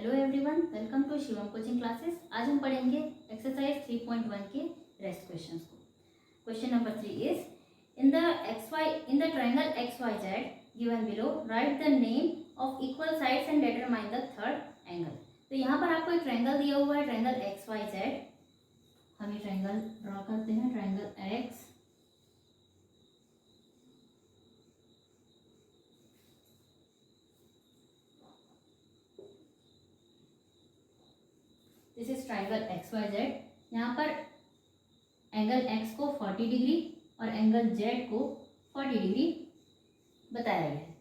Hello everyone, welcome to Shivam coaching classes. आज हम पढ़ेंगे एक्सरसाइज 3.1 के रेस्ट क्वेश्चंस को। Question number 3 is in the triangle XYZ given below write the name of equal sides and determine the third angle. तो यहाँ पर आपको एक ट्रायंगल दिया हुआ है, ट्रायंगल XYZ। हम ये ट्रायंगल ड्रॉ करते हैं, triangle X this is triangle XYZ। यहाँ पर एंगल X को 40 डिग्री और एंगल Z को 40 डिग्री बताया गया है।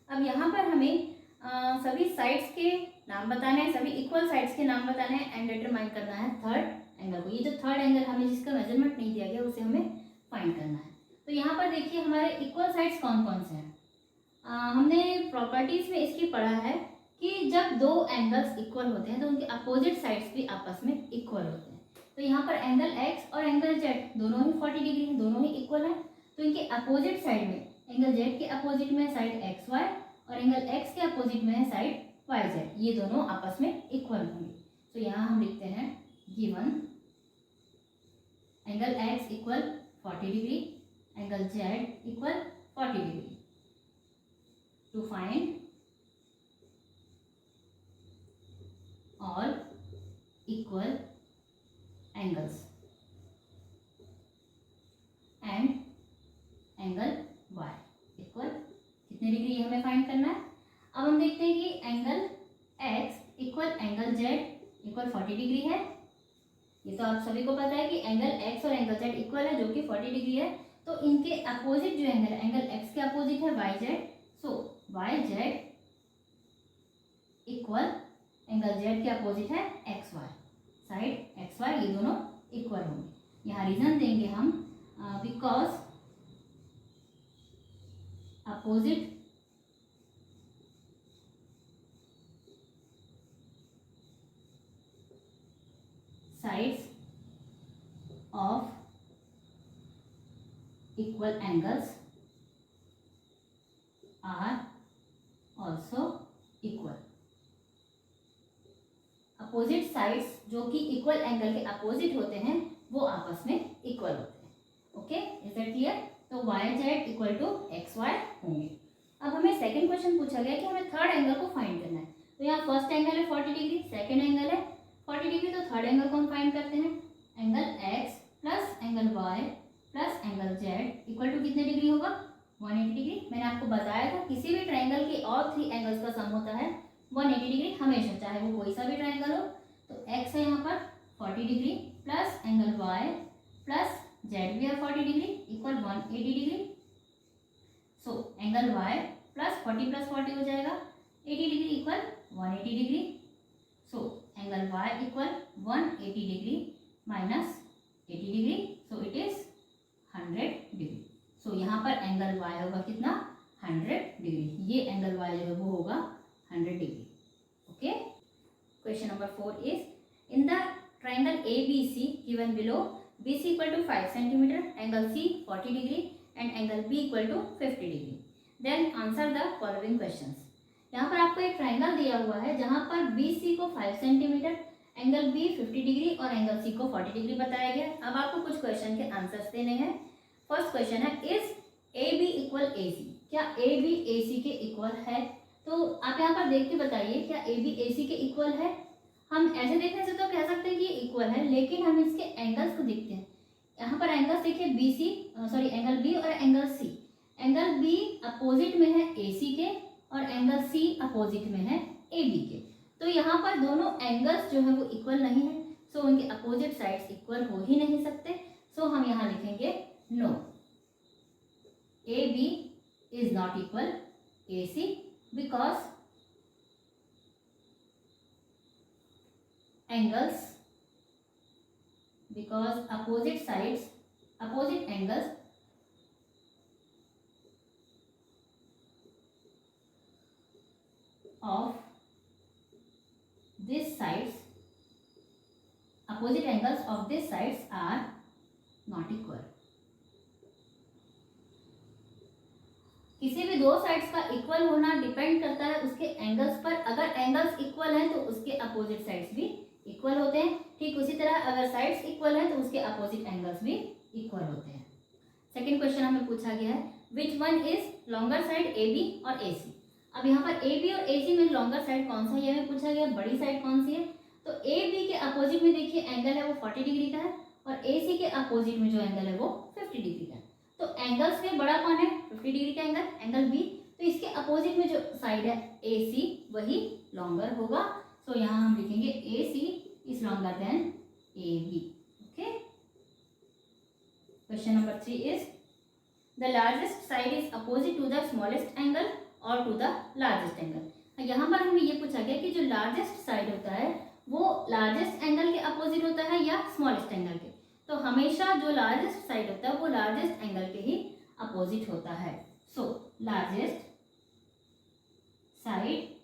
अब यहाँ पर हमें सभी साइड्स के नाम बताने हैं, सभी इक्वल साइड्स के नाम बताने हैं एंड डिटरमाइन करना है थर्ड एंगल को। ये जो थर्ड एंगल हमें जिसका मेजरमेंट नहीं दिया गया उसे हमें फाइंड करना है। तो यहाँ पर देखिए हमारे इक्वल साइड्स कौन कौन से हैं। हमने प्रॉपर्टीज में इसकी पढ़ा है कि जब दो एंगल्स इक्वल होते हैं तो उनके अपोजिट साइड्स भी आपस में इक्वल होते हैं। तो यहाँ पर एंगल X और एंगल Z दोनों ही 40 डिग्री हैं, दोनों ही इक्वल हैं। तो इनके अपोजिट साइड में एंगल Z के अपोजिट में है साइड XY और एंगल X के अपोजिट में है साइड YZ, ये दोनों आपस में इक्वल होंगे। तो यहाँ हम लिखते हैं given angle X equal 40 degree, angle Z equal 40 degree. To find all equal angles and angle y equal कितने डिग्री ये हमें फाइंड करना है। अब हम देखते हैं कि angle x equal angle z equal 40 degree है। ये तो आप सभी को पता है कि एंगल x और एंगल z इक्वल है जो कि 40 डिग्री है। तो इनके अपोजिट जो एंगल है, एंगल x के अपोजिट है yz, so yz equal angle Z के अपोजिट है XY, साइड XY, ये दोनों इक्वल होंगे। यहाँ रीजन देंगे हम because opposite sides of equal angles are also equal. Opposite sides जो कि इक्वल एंगल के अपोजिट होते हैं वो आपस में इक्वल होते हैं। Okay, is that clear. तो YZ इक्वल टू XY होंगे। अब हमें सेकंड क्वेश्चन पूछा गया कि हमें थर्ड एंगल को फाइंड करना है। तो यहाँ फर्स्ट एंगल है 40 डिग्री, सेकंड एंगल है 40 डिग्री, तो थर्ड एंगल को हम फाइंड करते हैं। Angle X plus angle Y plus angle Z equal to कितने डिग्री होगा, 180 डिग्री। मैंने आपको बताया था किसी भी ट्राइंगल के और 3 एंगल्स का सम होता है 180 डिग्री हमेशा, चाहे वो कोई सा भी ट्रायंगल हो। तो x है यहाँ पर 40 degree plus angle y plus z भी है 40 degree equal 180 degree. So angle y plus 40 plus 40 हो जाएगा 80 degree equal 180 degree. So angle y equal 180 degree minus 80 degree, so it is 100 degree. So यहाँ पर एंगल y होगा कितना, 100 degree. ये angle y जो है वो होगा 100 degree. Okay, question number 4 is in the triangle ABC given below BC equal to 5 centimetre, angle C 40 degree and angle B equal to 50 degree, then answer the following questions. यहाँ पर आपको एक triangle दिया हुआ है जहाँ पर BC को 5 सेंटीमीटर, एंगल B 50 डिग्री और एंगल C को 40 डिग्री बताया गया। अब आपको कुछ क्वेश्चन के आंसर्स देने हैं। फर्स्ट क्वेश्चन है इज AB इक्वल AC, क्या AB AC के इक्वल है। तो आप यहाँ पर देख के बताइए क्या AB AC के इक्वल है। हम ऐसे देखने से तो कह सकते हैं कि इक्वल है, लेकिन हम इसके एंगल्स को देखते हैं। यहाँ पर एंगल्स देखिए एंगल B और angle C। Angle B opposite में है AC के और एंगल C अपोजिट में है AB के। तो यहाँ पर दोनों एंगल्स जो है वो इक्वल नहीं है, सो उनके अपोजिट साइड्स इक्वल हो ही नहीं सकते। सो हम यहाँ लिखेंगे no, AB is not equal AC because opposite angles of these sides are not equal. किसी भी दो साइड्स का इक्वल होना डिपेंड करता है उसके एंगल्स पर। अगर एंगल्स इक्वल हैं तो उसके अपोजिट साइड्स भी इक्वल होते हैं। ठीक उसी तरह अगर साइड्स इक्वल हैं तो उसके अपोजिट एंगल्स भी इक्वल होते हैं। सेकंड क्वेश्चन हमें पूछा गया है which one is longer side A B और ए सी। अब यहाँ पर ए बी और ए सी में लॉन्गर साइड कौन सा है हमें पूछा गया, बड़ी साइड कौन सी है। तो ए बी के अपोजिट में देखिए एंगल है वो 40 डिग्री का है और ए सी के अपोजिट में जो एंगल है वो 50 डिग्री का है। तो एंगल्स में बड़ा कौन है, 50 डिग्री का एंगल, एंगल बी। तो इसके अपोजिट में जो साइड है ए सी वही लॉन्गर होगा। सो यहाँ हम लिखेंगे A C is longer than A B. Okay, question number 3 is the largest side is opposite to the smallest angle और टू द लार्जेस्ट एंगल। यहाँ पर हमें ये पूछा गया कि जो लार्जेस्ट साइड होता है वो लार्जेस्ट एंगल के अपोजिट होता है या स्मॉलेस्ट एंगल के। तो हमेशा जो लार्जेस्ट साइड होता है वो लार्जेस्ट एंगल के ही अपोजिट होता है। So largest side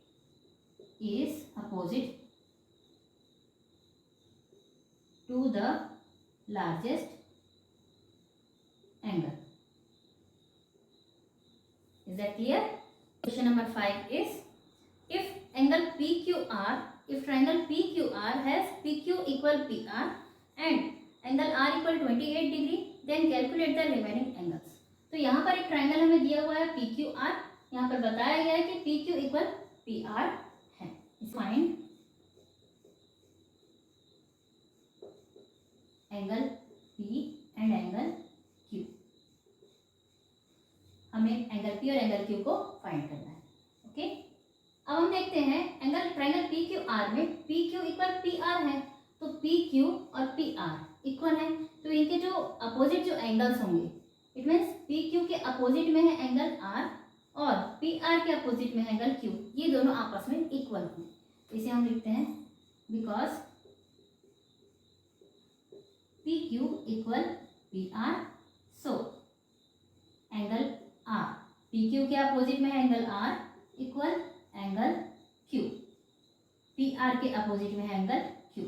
is opposite to the largest angle. Is that clear? Question number 5 is if angle PQR, if triangle PQR has PQ equal PR and angle R equal 28 degree, then calculate the remaining angles. तो यहाँ पर एक triangle हमें दिया हुआ है PQR, यहाँ पर बताया गया है कि PQ equal PR है। Find angle P and angle Q। हमें एंगल P और एंगल Q को फाइंड करना है। ओके, अब हम देखते हैं एंगल ट्राइंगल PQR में PQ इक्वल PR है। तो PQ और PR इक्वल है तो इनके जो अपोजिट जो एंगल्स होंगे, इट मीन्स PQ के अपोजिट में है एंगल R और PR के अपोजिट में है एंगल Q, ये दोनों आपस में इक्वल होंगे। इसे हम लिखते हैं because PQ equal PR, so angle R PQ के अपोजिट में है angle R equal angle Q, PR के अपोजिट में है एंगल Q।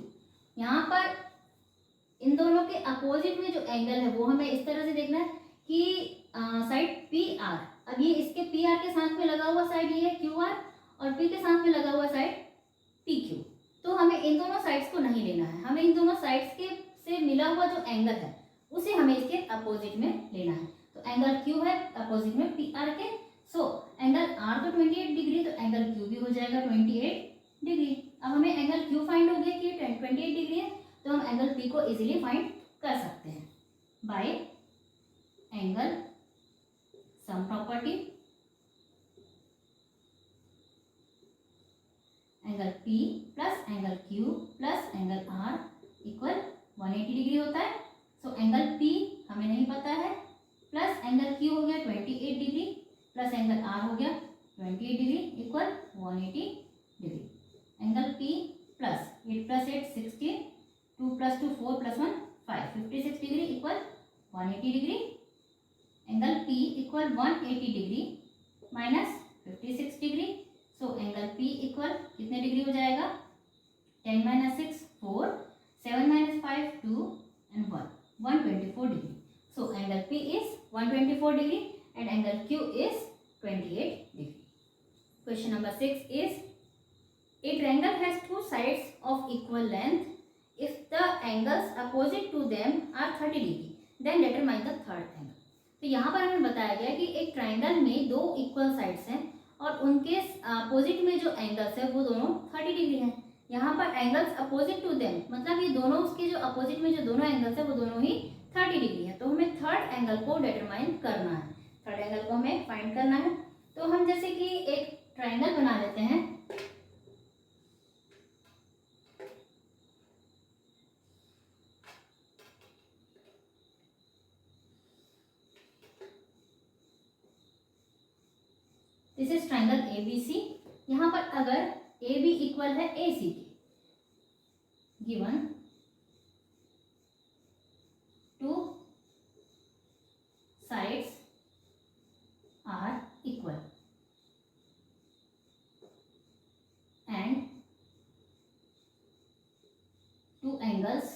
यहाँ पर इन दोनों के अपोजिट में जो एंगल है वो हमें इस तरह से देखना है कि साइड PR, अब ये इसके PR के साथ में लगा हुआ साइड ये है QR और P के साथ में लगा हुआ साइड PQ। तो हमें इन दोनों साइड्स को नहीं लेना है, हमें इन दोनों साइड्स के से मिला हुआ जो एंगल है उसे हमें इसके अपोजिट में लेना है। तो एंगल Q है अपोजिट में PR के, सो एंगल R तो 28 डिग्री, तो एंगल Q भी हो जाएगा 28 डिग्री। अब हमें एंगल Q फाइंड हो गया कि 28 डिग्री है, तो हम एंगल P को इजीली फाइंड कर सकते हैं by angle sum property. Angle P plus angle Q plus angle R equal 180 degree होता है। सो एंगल P हमें नहीं पता है, प्लस एंगल Q हो गया 28 डिग्री प्लस एंगल R हो गया 28 degree equal 180 degree. Angle P plus 8 plus 8 16, 2 plus 2 4 plus 1 5, 56 degree equal 180 degree. Angle P equal 180 degree minus 56 degree, so angle P equal कितने degree हो जाएगा, 10 minus 6 4, 7 minus 5 2 and 1 124 degree. So angle P is 124 degree and angle Q is 28 degree. Question number 6 is a triangle has two sides of equal length. If the angles opposite to them are 30 degree, then determine the third angle. तो यहाँ पर हमें बताया गया कि एक triangle में दो इक्वल साइड्स हैं और उनके अपोजिट में जो एंगल्स है वो दोनों 30 डिग्री हैं। यहाँ पर एंगल्स अपोजिट टू देम मतलब ये दोनों उसके जो अपोजिट में जो दोनों एंगल्स है वो दोनों ही 30 डिग्री है। तो हमें थर्ड एंगल को डिटरमाइन करना है, थर्ड एंगल को हमें फाइंड करना है। तो हम जैसे कि एक ट्राइंगल बना लेते हैं। This is triangle ABC। यहाँ पर अगर AB इक्वल है AC के, given two sides are equal and two angles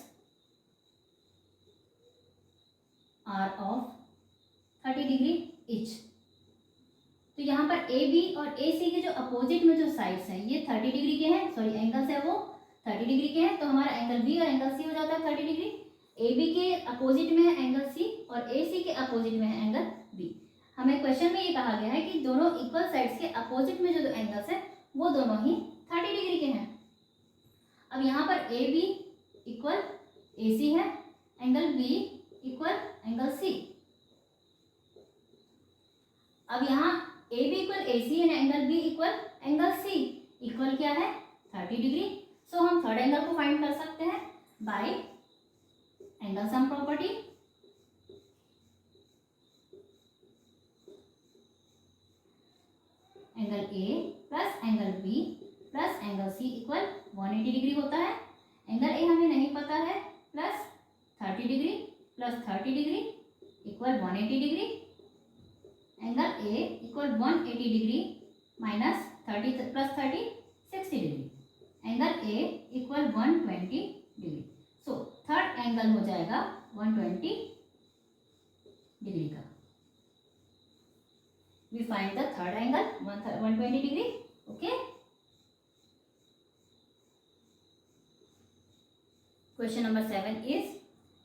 are of 30 degree each, B और ए सी के जो अपोजिट में जो साइड्स हैं ये 30 डिग्री के हैं, सॉरी एंगल्स है वो 30 डिग्री के हैं, तो हमारा एंगल बी और एंगल सी हो जाता है 30 डिग्री। ए बी के अपोजिट में है एंगल सी और ए सी के अपोजिट में है एंगल बी। हमें क्वेश्चन में ये कहा गया है कि दोनों इक्वल साइड्स के अपोजिट में जो एंगल्स है वो दोनों ही 30 डिग्री के हैं। अब यहाँ पर ए बी इक्वल ए सी है, angle B equal angle C. अब यहाँ A B equal A C and angle B equal angle C, equal क्या है 30 डिग्री। सो हम थर्ड एंगल को फाइंड कर सकते हैं by angle sum property. Angle A plus angle B plus angle C equal 180 degree होता है। एंगल ए हमें नहीं पता है, plus 30 degree plus 30 degree equal 180 degree. Angle A equal 180 degree minus 30 plus 30 60 degree. Angle A equal 120 degree. So third angle हो जाएगा 120 degree का। We find the third angle 120 degree. Okay, question number 7 is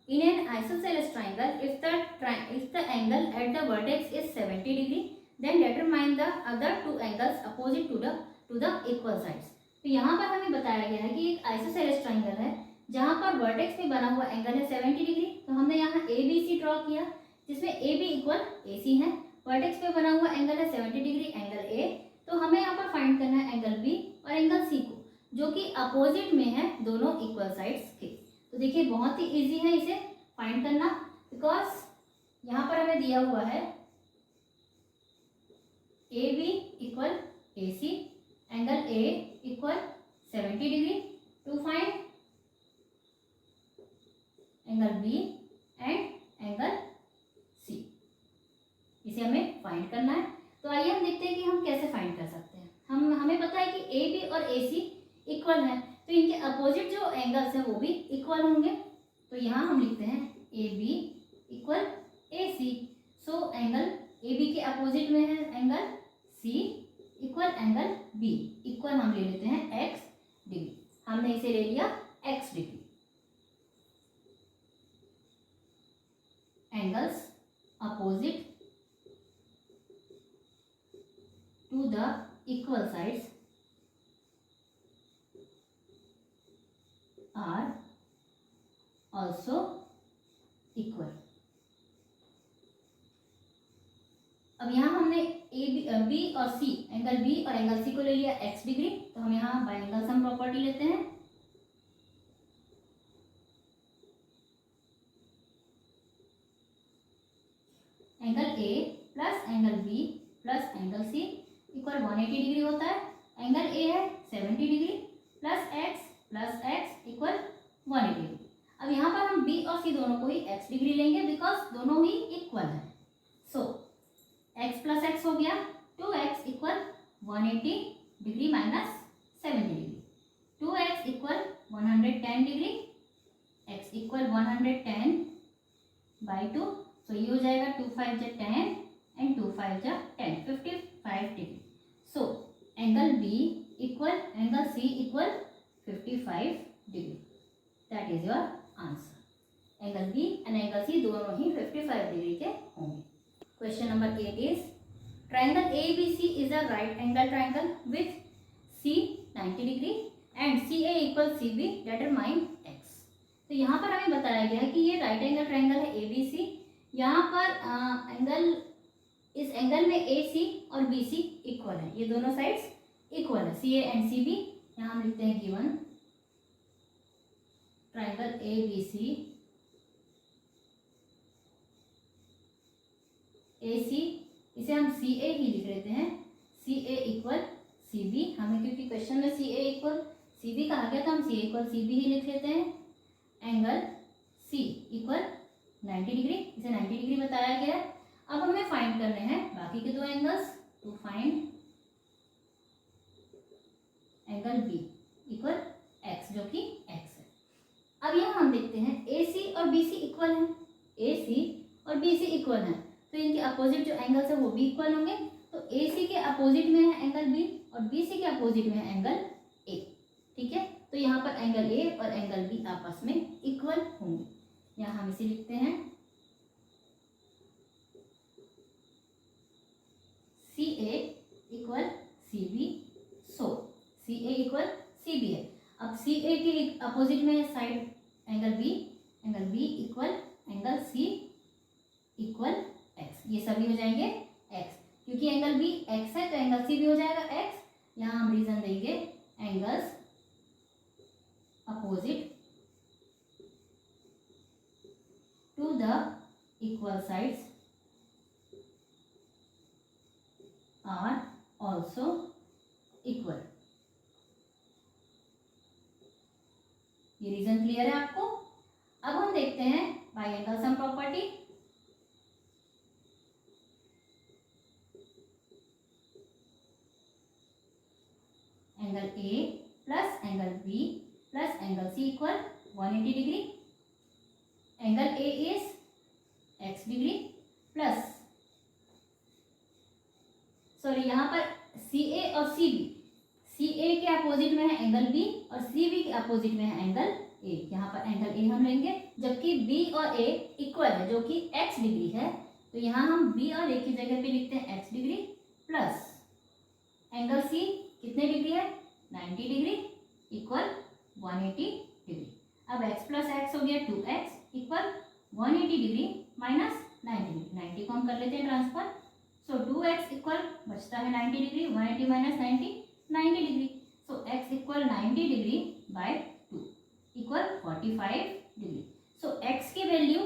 in an isosceles triangle, if the angle at the vertex is 70 degree, then determine the other two angles opposite to the equal sides. तो यहाँ पर हमें बताया गया है कि एक isosceles triangle है जहाँ पर वर्टेक्स में बना हुआ एंगल है 70 डिग्री। तो हमने यहाँ ए बी सी ड्रॉ किया जिसमें ए बी इक्वल ए सी है, वर्टेक्स पे बना हुआ एंगल है 70 डिग्री एंगल ए। तो हमें यहाँ पर फाइंड करना है एंगल बी और एंगल सी को, जो कि अपोजिट में है दोनों इक्वल साइड्स के। तो देखिए बहुत ही इजी है इसे फाइंड करना, बिकॉज यहाँ पर हमें दिया हुआ है A B equal A C, angle A equal 70 degree. To find angle B and angle C, इसे हमें फाइंड करना है। तो आइए हम देखते हैं कि हम कैसे फाइंड कर सकते हैं। हमें पता है कि ए बी और ए सी इक्वल है, तो इनके अपोजिट जो एंगल्स हैं वो भी इक्वल होंगे। तो यहाँ हम लिखते हैं A B equal A C. So angle A B के अपोजिट में है angle C equal angle B, equal हम ले लेते हैं एक्स डिग्री। हमने इसे ले लिया x degree. Angles opposite to the equal sides are also equal। अब यहाँ हमने बी और सी, एंगल बी और एंगल सी को ले लिया एक्स डिग्री। तो हम यहाँ बाय एंगल सम प्रॉपर्टी लेते हैं। Angle A plus angle B plus angle C equal 180 degree होता है। एंगल ए है 70 degree plus x equal 180 degree. अब यहाँ पर हम बी और सी दोनों को ही एक्स डिग्री लेंगे बिकॉज दोनों ही इक्वल है। सो एक्स प्लस एक्स हो गया 2x equal 180 degree minus 70 degree. 2x equal 110 degree, x equal 110 by 2। सो ये हो जाएगा 2 5 जा 10 एंड 2 5 जा 10, 55 degree. So angle B equal angle C equal 55 degree. That is your answer. Angle B and angle C दोनों ही 55 degree के होंगे। Question number 8 is triangle ABC is a right angle triangle with C 90 degree and CA equal CB, determine x। तो यहाँ पर हमें बताया गया है कि ये राइट एंगल ट्राइंगल है ABC। यहाँ पर एंगल, इस एंगल में AC और BC इक्वल है, ये दोनों साइड्स इक्वल है, CA एंड CB। यहाँ हम लिखते हैं गिवन ट्राइंगल ABC AC, इसे हम CA ही लिख लेते हैं, CA इक्वल CB। हमें क्योंकि क्वेश्चन में CA इक्वल CB कहा गया था, हम CA इक्वल CB ही लिख लेते हैं। एंगल C इक्वल 90 डिग्री, इसे 90 डिग्री बताया गया है। अब हमें फाइंड करने हैं बाकी के दो angles. To find angle B equal x, जो कि x है। अब यहाँ हम देखते हैं AC और BC इक्वल है, AC और BC इक्वल है, तो इनके अपोजिट जो एंगल्स है वो भी इक्वल होंगे। तो ए सी के अपोजिट में है एंगल बी और बी सी के अपोजिट में है एंगल ए। ठीक है, तो यहाँ पर एंगल ए और एंगल बी आपस में इक्वल होंगे। यहाँ हम इसे लिखते हैं C A equal C B. So C A equal C B है। अब सी ए के अपोजिट में है side angle B equal angle C equal x. ये सभी हो जाएंगे एक्स, क्योंकि एंगल बी एक्स है तो एंगल सी भी हो जाएगा एक्स। यहाँ हम रीजन देंगे angles opposite to the equal sides are also equal. ये रीजन क्लियर है आपको। अब हम देखते हैं by angle sum property. Angle A plus angle B plus angle C equal 180 degree. Angle A is x degree plus sorry यहाँ पर सी ए और सी बी, सी ए के अपोजिट में है एंगल बी और सी बी के अपोजिट में है एंगल ए। यहाँ पर एंगल ए हम लेंगे, जबकि बी और ए इक्वल है जो कि x डिग्री है, तो यहाँ हम बी और ए की जगह पे लिखते हैं x degree plus angle C कितने डिग्री है 90 डिग्री इक्वल 180 डिग्री। अब x प्लस एक्स हो गया 2x equal 180 degree minus 90 degree. 90 को हम कर लेते हैं ट्रांसफर। सो 2x इक्वल बचता है 90 degree, 180 minus 90 degree. So x equal 90 degree by 2 equal 45 degree. So x की value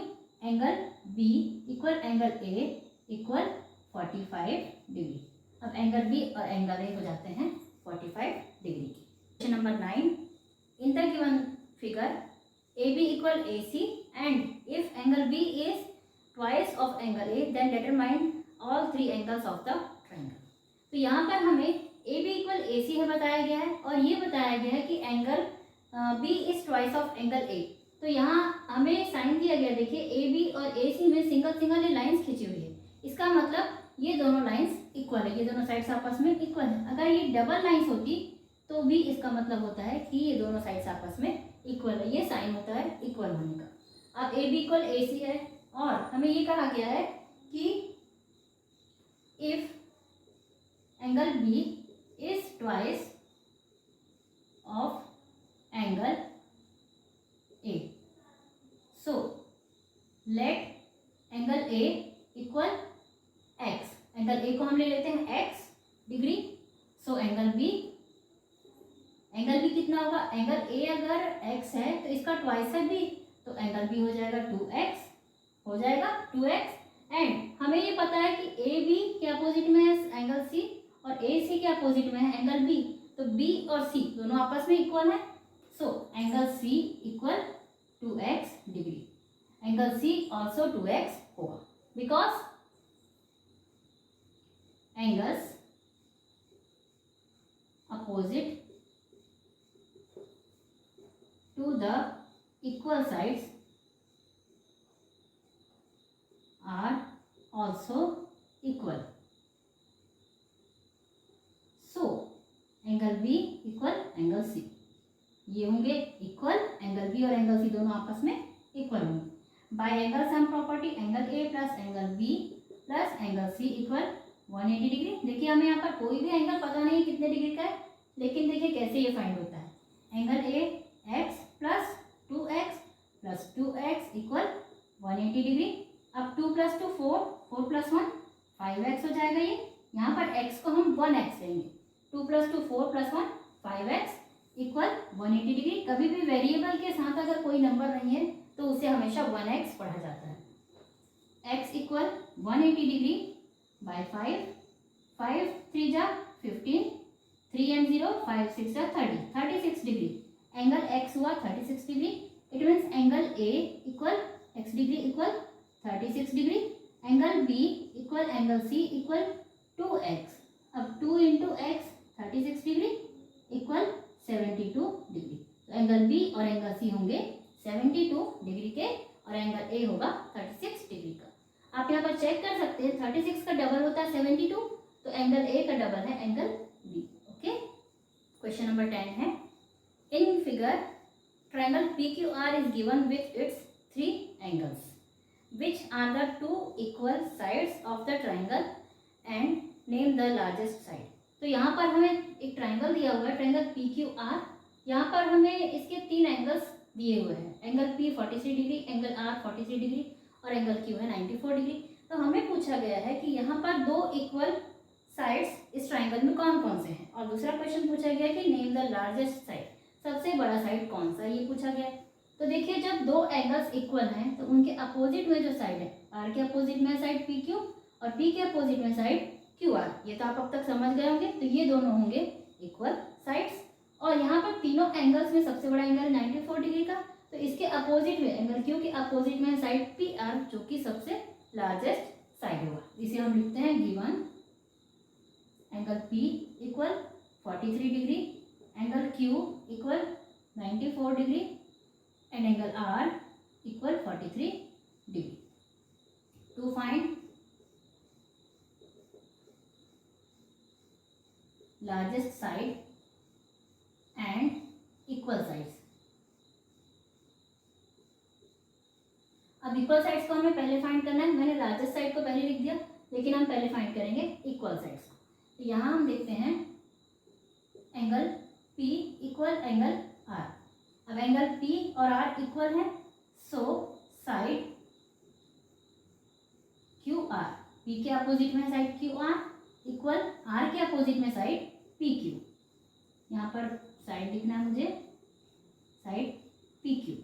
angle B equal angle A equal 45 degree. अब एंगल B और एंगल A हो जाते हैं 45 degree. Question number 9, in the given figure AB equal AC and if angle B is twice of angle A then determine all three angles of the triangle। तो यहाँ पर हमें AB equal AC है बताया गया है और ये बताया गया है कि angle B is twice of angle A। तो यहाँ हमें साइन दिया गया, देखिए AB और AC में सिंगल लाइंस खींची हुई है। इसका मतलब ये दोनों लाइंस इक्वल है, ये दोनों साइड्स आपस में इक्वल है। अगर ये डबल लाइंस होती तो भी इसका मतलब होता है कि ये दोनों साइड्स आपस में इक्वल है। ये साइन होता है इक्वल होने का। अब AB इक्वल AC है और हमें ये कहा गया है कि if angle B is twice of angle A, so let angle A equal x। Angle A को हम ले लेते हैं x degree. So angle B कितना होगा, एंगल A अगर x है तो इसका ट्वाइस है B, तो एंगल B हो जाएगा 2x, हो जाएगा 2x। एंड हमें ये पता है कि AB के अपोजिट में है एंगल C और AC के अपोजिट में है एंगल B, तो B और C दोनों आपस में इक्वल है। So angle C equal 2x degree. Angle C also 2x होगा because angles opposite to the equal sides are also equal. So angle B equal angle C, ये होंगे equal. Angle B और angle C दोनों आपस में equal होंगे। By angle sum property angle A plus angle B plus angle C equal 180 degree. देखिए हमें यहाँ पर कोई भी एंगल पता नहीं कितने डिग्री का है, लेकिन देखिए कैसे ये फाइंड होता है। Angle A x plus 2x plus 2x equal 180 degree. अब 2 प्लस 2 4, 4 प्लस 1 5x हो जाएगा। ये यहाँ पर x को हम 1x लेंगे। 2 plus 2 4 plus 1 5x equal 180 degree. कभी भी वेरिएबल के साथ अगर कोई नंबर नहीं है तो उसे हमेशा 1x पढ़ा जाता है। x इक्वल 180 डिग्री बाय 5, 5 3 जा 15, 3 and 0 5 6 जा 30, 36 डिग्री। एंगल x हुआ 36 degree. It means angle A equal x degree equal 36 degree. Angle B equal angle C equal 2x। अब 2 into x 36 degree equal 72 degree. तो angle B और angle C होंगे 72 degree के और angle A होगा 36 degree का। आप यहाँ पर चेक कर सकते हैं 36 का डबल होता है 72, तो एंगल ए का डबल है angle B. Okay, question number 10 है, in figure triangle PQR is given with its 3 angles which are the 2 equal sides of the triangle and name the largest side। तो यहाँ पर हमें एक ट्रायंगल दिया हुआ है, ट्रायंगल PQR। यहाँ पर हमें इसके 3 एंगल्स दिए हुए हैं, angle P 43 degree, angle R 43 degree और एंगल Q है 94 डिग्री। तो हमें पूछा गया है कि यहाँ पर 2 इक्वल साइड्स इस ट्रायंगल में कौन कौन से हैं, और दूसरा क्वेश्चन पूछा गया कि नेम द लार्जेस्ट साइड, सबसे बड़ा साइड कौन सा, ये पूछा गया। तो देखिए, जब 2 एंगल्स इक्वल हैं तो उनके अपोजिट में जो साइड है, R के अपोजिट में साइड PQ और P के अपोजिट में साइड QR, ये तो आप अब तक समझ गए होंगे। तो ये दोनों होंगे इक्वल साइड्स। और यहाँ पर तीनों एंगल्स में सबसे बड़ा एंगल 94 डिग्री का, तो इसके अपोजिट में एंगल Q के अपोजिट में साइड PR, जो कि सबसे लार्जेस्ट साइड होगा। इसे हम लिखते हैं given angle P equal 43 degree, angle Q equal 94 degree and angle R equal 43 degree. To find largest side and equal sides। अब इक्वल साइड्स को हमें पहले फाइंड करना है। मैंने लार्जेस्ट साइड को पहले लिख दिया, लेकिन हम पहले फाइंड करेंगे इक्वल साइड्स को। तो यहाँ हम देखते हैं angle P equal angle R। अब एंगल P और R इक्वल है, सो साइड QR, P के अपोजिट में साइड QR इक्वल R के अपोजिट में साइड PQ। यहाँ पर साइड लिखना है मुझे, साइड PQ।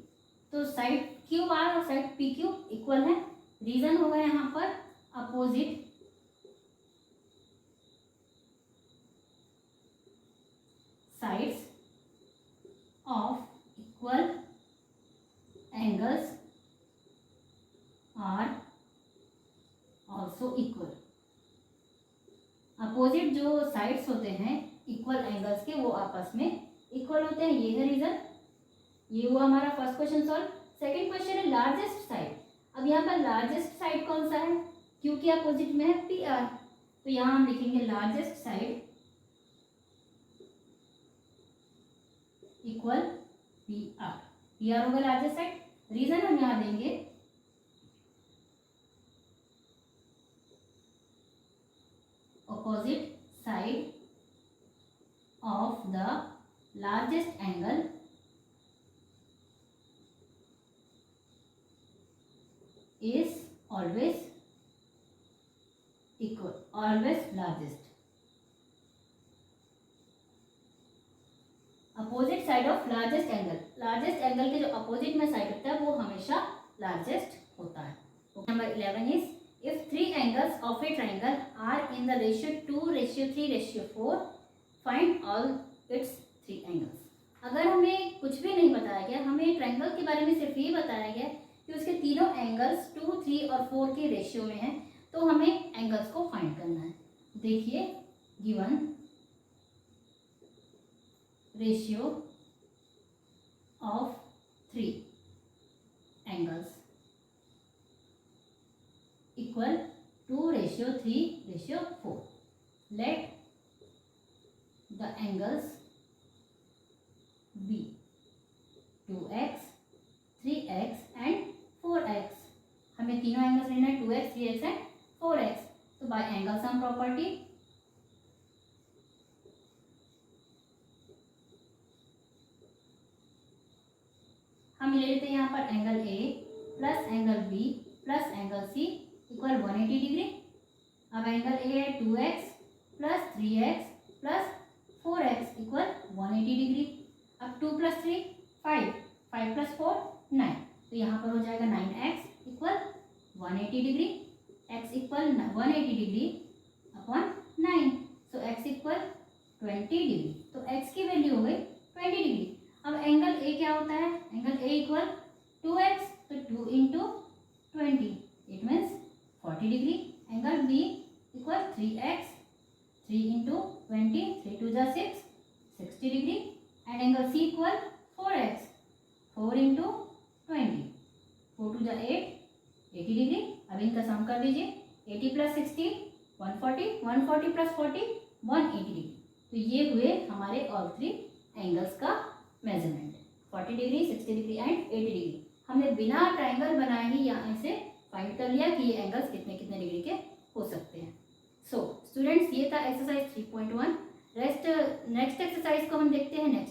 तो साइड QR और साइड PQ इक्वल है। रीजन होगा यहाँ पर opposite sides of equal angles are also equal. Opposite जो साइड्स होते हैं इक्वल एंगल्स के, वो आपस में इक्वल होते हैं, ये है रीजन। ये हुआ हमारा first question solve. Second question है लार्जेस्ट साइड। अब यहाँ पर लार्जेस्ट साइड कौन सा है, क्यू के अपोजिट में है PR, तो यहाँ हम लिखेंगे लार्जेस्ट साइड इक्वल PR होगा लार्जेस्ट साइड। रीजन हम यहाँ देंगे opposite side of the largest angle is always equal, always largest। Opposite side of largest angle, largest angle के जो अपोजिट में साइड होता है वो हमेशा लार्जेस्ट होता है। Number 11 is if 3 angles of a triangle are in the ratio 2:3:4 find all its 3 angles। अगर हमें कुछ भी नहीं बताया गया, हमें ट्रायंगल के बारे में सिर्फ ये बताया गया कि उसके तीनों एंगल्स 2, 3 और 4 के रेशियो में हैं, तो हमें एंगल्स को फाइंड करना है। देखिए, given ratio of 3 angles equal 2:3:4। Let the angles be 2x, 3x and 4x। हमें तीनों एंगल्स लेना है, 2x, 3x एंड 4x। तो बाय एंगल सम प्रॉपर्टी हम ले लेते हैं यहाँ पर angle A plus angle B plus angle C equal 180 degree. अब एंगल A है 2x plus 3x plus 4x equal 180 degree. अब 2 प्लस 3 5, 5 प्लस 4 9, तो यहाँ पर हो जाएगा 9x equal 180 degree. x equal 180 degree upon 9, सो x इक्वल 20 डिग्री। तो x की वैल्यू हो गई 20 डिग्री। अब एंगल A क्या होता है, एंगल A इक्वल 2x, तो 2 into 20 it means 40 degree. Angle B equal 3x, 3 into 20, 3 2 जा 6, 60 degree. And angle C equal 4x, 4 into 20, 4 2 जा 8, 80 डिग्री। अब इनका सम कर दीजिए, 80 प्लस 60 140, 140 प्लस 40 180 डिग्री। तो ये हुए हमारे ऑल थ्री एंगल्स का measurement, 40 degree, 60 degree and 80 degree. हमने बिना ट्राइंगल बनाए ही यहाँ से फाइंड कर लिया कि ये एंगल्स कितने कितने डिग्री के हो सकते हैं। सो स्टूडेंट्स, ये था एक्सरसाइज 3.1। नेक्स्ट एक्सरसाइज को हम देखते हैं नेक्स्ट